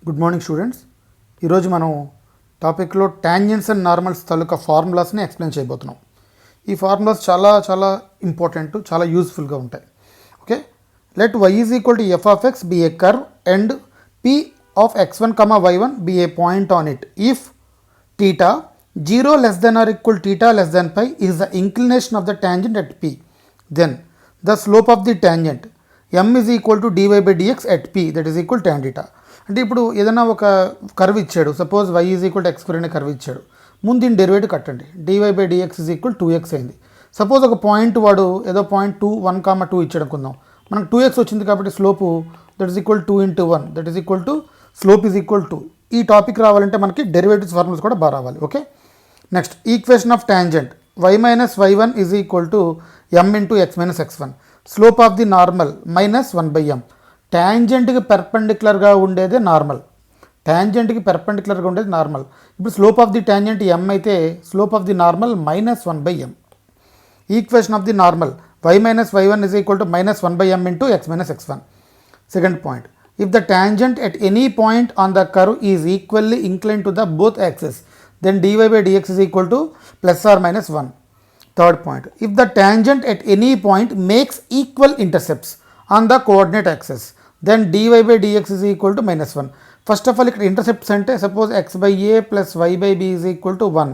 Good morning students. ఈరోజు మనం టాపిక్లో టాంజెంట్స్ అండ్ నార్మల్స్ తాలూకా ఫార్ములాస్ని ఎక్స్ప్లెయిన్ చేయబోతున్నాం. ఈ ఫార్ములాస్ చాలా చాలా ఇంపార్టెంట్, చాలా యూస్ఫుల్గా ఉంటాయి. Okay, let y is equal to f of x be a curve and p of x1, y1 be a point on it if theta 0 less than or equal theta less than pi is the inclination of the tangent at p. Then the slope of the tangent m is equal to dy by dx at p, that is equal tan theta. అంటే ఇప్పుడు ఏదైనా ఒక curve ఇచ్చాడు, suppose y is equal to x2 అనే curve ఇచ్చాడు. ముందు దీని derivative కట్టండి, dy by dx is equal 2x అయింది. సపోజ్ ఒక పాయింట్ వాడు ఏదో పాయింట్ 2 1, 2 ఇచ్చాడు అనుకుందాం. మనకు 2x వచ్చింది కాబట్టి slope that is equal 2 into 1, that is equal to slope is equal 2. ఈ టాపిక్ రావాలంటే మనకి డెరివేటివ్స్ ఫార్ములాస్ కూడా బాగా రావాలి. Okay, next equation of tangent y minus y1 is equal to m into x minus x1. Slope of the normal minus 1/m. టాంజెంట్కి పెర్పెండిక్యులర్గా ఉండేది normal, టాంజెంట్కి పెర్పెండిక్యులర్గా ఉండేది నార్మల్. ఇప్పుడు slope of the tangent m అయితే slope of the normal minus 1/m. Equation of the normal y minus y1 is equal to minus 1/m into x minus x1. Second point, if the tangent at any point on the curve is equally inclined to the both axes, then dy by dx is equal to plus or minus 1. Third point, if the tangent at any point makes equal intercepts on the coordinate axis, then dy by dx is equal to minus 1. First of all, ఇక్కడ intercepts అంటే suppose x by a plus y by b is equal to 1.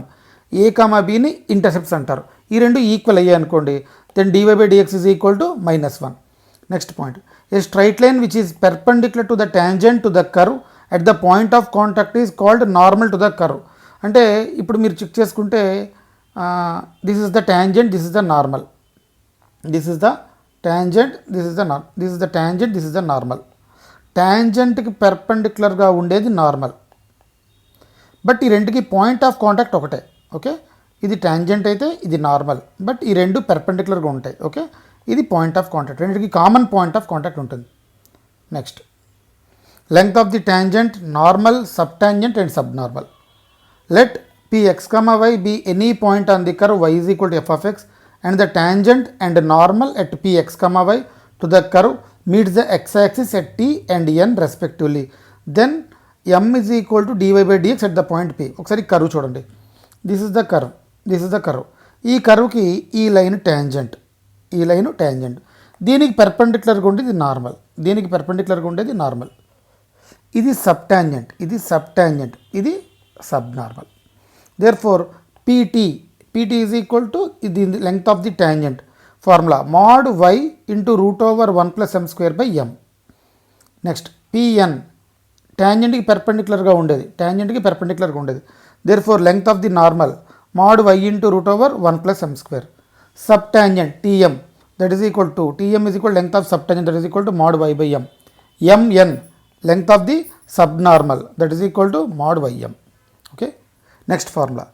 a, b ని intercepts అంటారు. ఈ రెండు equal అయ్యాయి అనుకోండి, then dy by dx is equal to minus 1. Next point, a straight line which is perpendicular to the tangent to the curve at the point of contact is called normal to the curve. అంటే ఇప్పుడు మీరు check చేసుకుంటే this is the tangent, this is the normal, this is the tangent, this is the this is the tangent, this is the normal. టాంజెంట్కి పెర్పెండిక్యులర్గా ఉండేది normal, but ఈ రెండుకి point of contact ఒకటే. ఓకే, ఇది టాంజెంట్ అయితే ఇది నార్మల్, బట్ ఈ రెండు పెర్పెండిక్యులర్గా ఉంటాయి. ఓకే, ఇది పాయింట్ ఆఫ్ కాంటాక్ట్, రెండింటికి కామన్ పాయింట్ ఆఫ్ కాంటాక్ట్ ఉంటుంది. Next, length of the tangent normal, sub tangent and sub normal. Let px, y be any point on the curve y is equal to f of x and the tangent and normal at px, y to the curve meets the x-axis at t and n respectively. Then m is equal to dy by dx at the point p. ఒకసారి curve చూడండి, this is the curve, this is the curve. ఈ కర్వ్కి ఈ line tangent, ఈ line tangent, దీనికి పెర్పెండిక్యులర్గా ఉండేది normal, దీనికి పెర్పెండిక్యులర్గా ఉండేది నార్మల్. ఇది సబ్ టాంజెంట్, ఇది సబ్ టాంజెంట్, ఇది sub normal. Therefore pt is equal to ఇది length of the tangent formula mod y into √1 + m²/m. Next pn టాంజెంట్కి పెర్పెండిక్యులర్గా ఉండేది, టాంజెంట్కి పెర్పెండిక్యులర్గా ఉండేది. Therefore length of the normal mod y into √1 + m². Sub tangent tm, that is equal to tm is equal to length of subtangent, that is equal to mod y by m. mn length of the subnormal, that is equal to mod ym. Okay, next formula,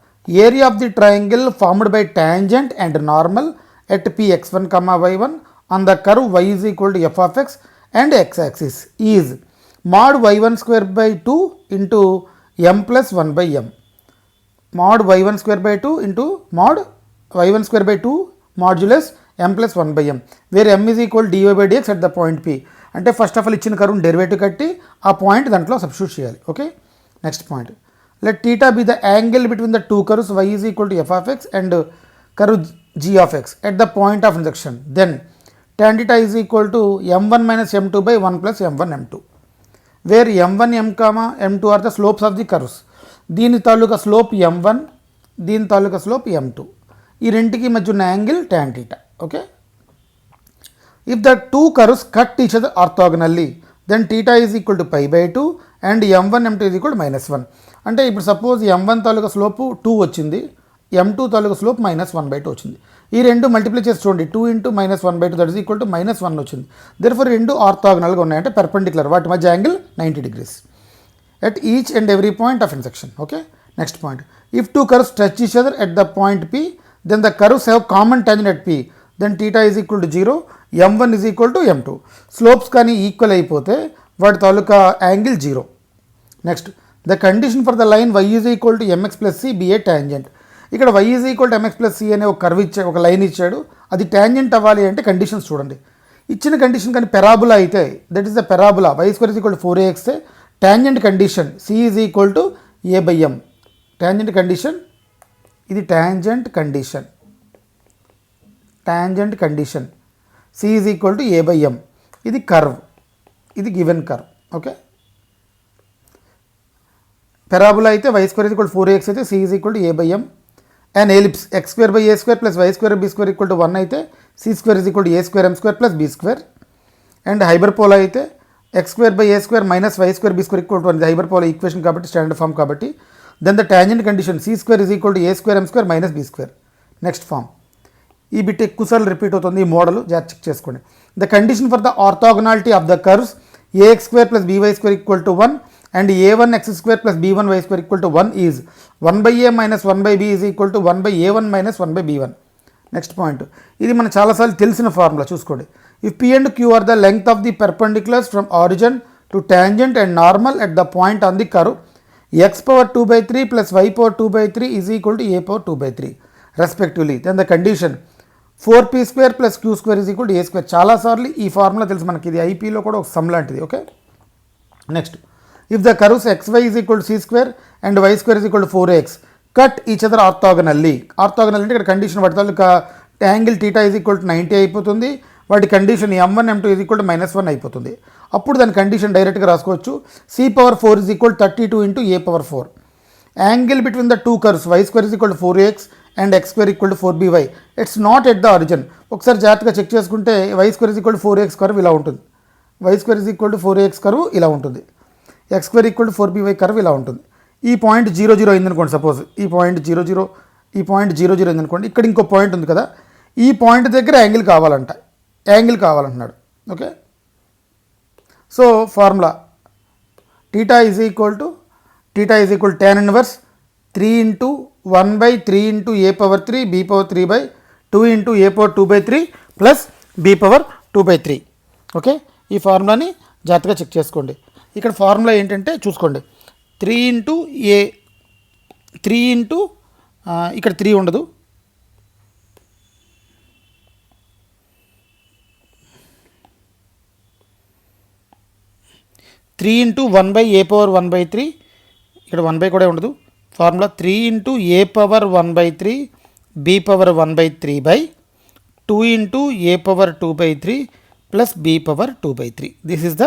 area of the triangle formed by tangent and normal at px1, y1 on the curve y is equal to f of x and x-axis is mod y1²/2 into m plus 1/m. mod y1²/2 into mod y1²/2 modulus m plus 1/m, where m is equal dy by dx at the point p. అంటే first of all ఇచ్చిన curve derivative కట్టి ఆ point దాంట్లో substitute చేయాలి. Okay, next point, let theta be the angle between the two curves y is equal to f of x and curve g of x at the point of intersection. Then tan theta is equal to m1 minus m2 by 1 plus m1 m2, where m1 m, m2 are the slopes of the curves. దీని తాలూకా slope m1, దీని తాలూకా slope m2. ఈ రెండుకి మధ్య ఉన్న angle tan theta. Okay, if the two curves cut each other orthogonally, then theta is equal to pi/2 and m1 m2 is equal to -1. అంటే ఇప్పుడు suppose m1 తాలూకా slope 2 వచ్చింది, m2 తాలూకా slope -1/2 వచ్చింది. ఈ రెండు మల్టిప్లై చేసి చూడండి, 2 into -1/2 that is equal to -1 వచ్చింది. Therefore రెండు ఆర్థోగనల్గా ఉన్నాయంటే పెర్పెండిక్యులర్, వాటి మధ్య angle 90 degrees at each and every point of intersection. Okay, next point, if two curves touch each other at the point p, then the curves have common tangent at p, then theta is equal to 0, m1 is equal to m2. Slopes కానీ equal అయిపోతే వాటి తాలూకా angle 0. Next, the condition for the line y is equal to mx plus c be a tangent. ఇక్కడ y is equal to mx plus c అనే ఒక curve ఇచ్చాడు, ఒక line ఇచ్చాడు, అది టాంజెంట్ అవ్వాలి అంటే కండిషన్స్ చూడండి. ఇచ్చిన కండిషన్ కానీ పెరాబులా అయితే, that is the పెరాబులా y² is equal to 4ax, tangent condition C is equal to A by M. Tangent condition, ఇది tangent condition. Tangent condition C is equal to A by M. ఇది curve, ఇది given curve. Okay, parabola అయితే y square is equal to 4ax అయితే C is equal to A by M. An ellipse x square by a square plus y square b square equal to 1 అయితే c square is equal to a square m square plus b square. And hyperbola అయితే x square by a square minus y square b square equal to 1. ఇది hyperbola equation కాబట్టి standard form కాబట్టి then the tangent condition c square is equal to a square m square minus b square. Next form, ఈ bit ఎక్కువసార్లు repeat అవుతుంది, ఈ model జాగ్రత్త check చేసుకోండి. The condition for the orthogonality of the curves ax square plus by square equal to 1 and a1x square plus b1y square equal to 1 is 1 by a minus 1 by b is equal to 1 by a1 minus 1 by b1. Next point, ఇది మనం చాలాసార్లు తెలిసిన formula చూసుకోండి. If p and q are the length of the perpendiculars from origin to tangent and normal at the point on the curve x power 2 by 3 plus y power 2 by 3 is equal to a power 2 by 3 respectively, then the condition 4p square plus q square is equal to a square. చాలాసార్లు ఈ formula తెలుసు మనకి, ఇది ఐపీలో కూడా ఒక some లాంటిది. Okay, next, if the curves xy is equal to c square and y square is equal to 4ax cut each other orthogonally. Orthogonal అంటే ఇక్కడ కండిషన్ వాటి తాలూకా angle theta is equal to 90 అయిపోతుంది, వాటి condition m1 m2 is equal to -1 అయిపోతుంది. అప్పుడు దాని condition డైరెక్ట్గా రాసుకోవచ్చు, c power 4 is equal 32 into a power 4. Angle between the two curves y square is equal to 4ax and x square equal to 4by. It's not at the origin. ఒకసారి జాగ్రత్తగా check చేసుకుంటే y square is equal to 4ax curve ఇలా ఉంటుంది, y square is equal to 4ax curve ఇలా ఉంటుంది, x square equal to 4by curve ఇలా ఉంటుంది. ఈ పాయింట్ 0 అయిందనుకోండి, సపోజ్ ఈ పాయింట్ 0 అయిందనుకోండి, ఇక్కడ ఇంకో పాయింట్ ఉంది కదా, ఈ పాయింట్ దగ్గర యాంగిల్ కావాలంటున్నాడు. Okay, so formula theta is equal to tan inverse 3 into 1/3 into a power 3 b power 3/2 into a power 2/3 plus b power 2/3. Okay, ఈ ఫార్ములాని జాగ్రత్తగా చెక్ చేసుకోండి. ఇక్కడ ఫార్ములా ఏంటంటే చూసుకోండి, 3 ఇంటూ ఏ 3 ఇంటూ ఇక్కడ 3 ఉండదు, 3 ఇంటూ 1/a పవర్ 1/3, ఇక్కడ 1 కూడా ఉండదు. Formula 3 into a power 1/3 b power 1/3/2 into a power 2/3 plus b power 2/3. This is the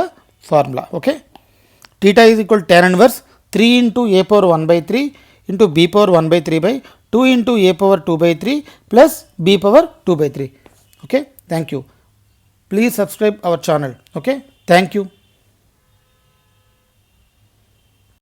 formula. Okay, theta is equal tan inverse 3 into a power 1/3 into b power 1/3/2 into a power 2/3 plus b power 2/3. Okay, thank you. Please subscribe our channel. Okay, thank you.